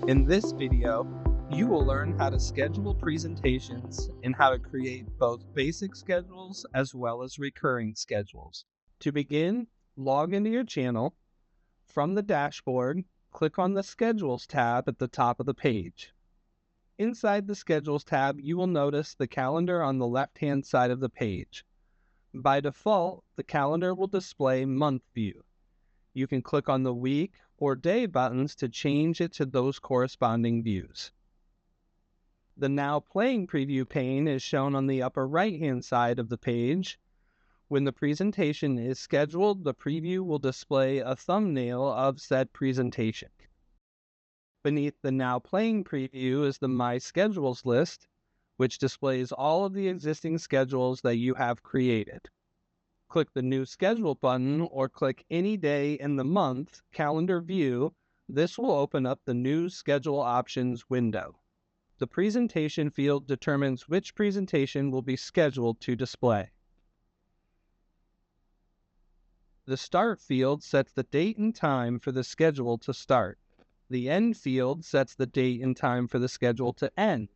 In this video, you will learn how to schedule presentations and how to create both basic schedules as well as recurring schedules. To begin, log into your channel. From the dashboard, click on the Schedules tab at the top of the page. Inside the Schedules tab, you will notice the calendar on the left-hand side of the page. By default, the calendar will display month view. You can click on the week or day buttons to change it to those corresponding views. The Now Playing Preview pane is shown on the upper right-hand side of the page. When the presentation is scheduled, the preview will display a thumbnail of said presentation. Beneath the Now Playing Preview is the My Schedules list, which displays all of the existing schedules that you have created. Click the New Schedule button or click any day in the month calendar view. This will open up the New Schedule Options window. The Presentation field determines which presentation will be scheduled to display. The Start field sets the date and time for the schedule to start. The End field sets the date and time for the schedule to end.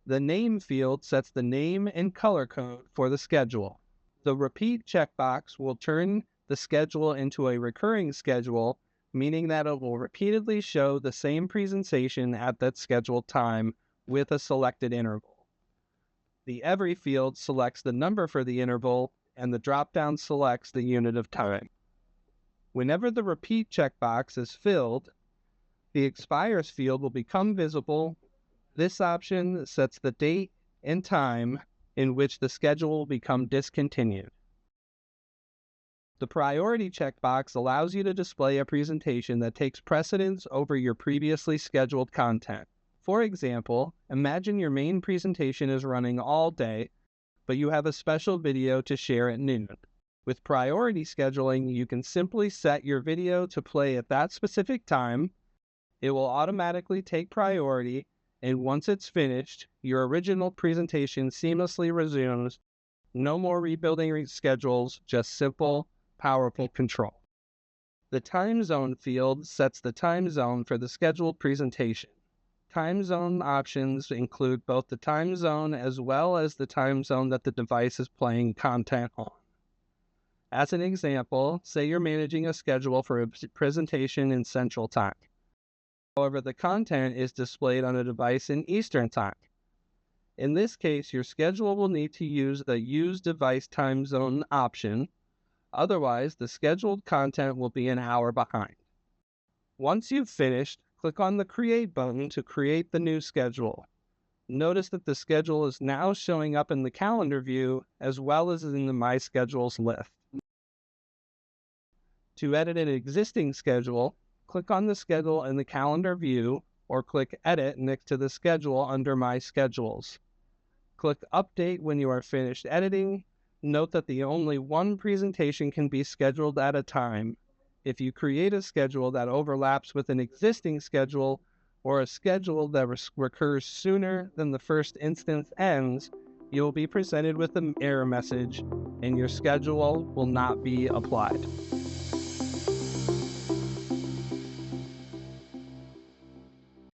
The Name field sets the name and color code for the schedule. The Repeat checkbox will turn the schedule into a recurring schedule, meaning that it will repeatedly show the same presentation at that scheduled time with a selected interval. The Every field selects the number for the interval, and the drop-down selects the unit of time. Whenever the Repeat checkbox is filled, the Expires field will become visible. This option sets the date and time in which the schedule will become discontinued. The Priority checkbox allows you to display a presentation that takes precedence over your previously scheduled content. For example, imagine your main presentation is running all day, but you have a special video to share at noon. With priority scheduling, you can simply set your video to play at that specific time. It will automatically take priority, and once it's finished, your original presentation seamlessly resumes. No more rebuilding schedules, just simple, powerful control. The Time Zone field sets the time zone for the scheduled presentation. Time zone options include both the time zone as well as the time zone that the device is playing content on. As an example, say you're managing a schedule for a presentation in Central Time. However, the content is displayed on a device in Eastern Time. In this case, your schedule will need to use the Use Device Time Zone option. Otherwise, the scheduled content will be an hour behind. Once you've finished, click on the Create button to create the new schedule. Notice that the schedule is now showing up in the calendar view as well as in the My Schedules list. To edit an existing schedule, click on the schedule in the calendar view or click Edit next to the schedule under My Schedules. Click Update when you are finished editing. Note that the only one presentation can be scheduled at a time. If you create a schedule that overlaps with an existing schedule or a schedule that recurs sooner than the first instance ends, you will be presented with an error message and your schedule will not be applied.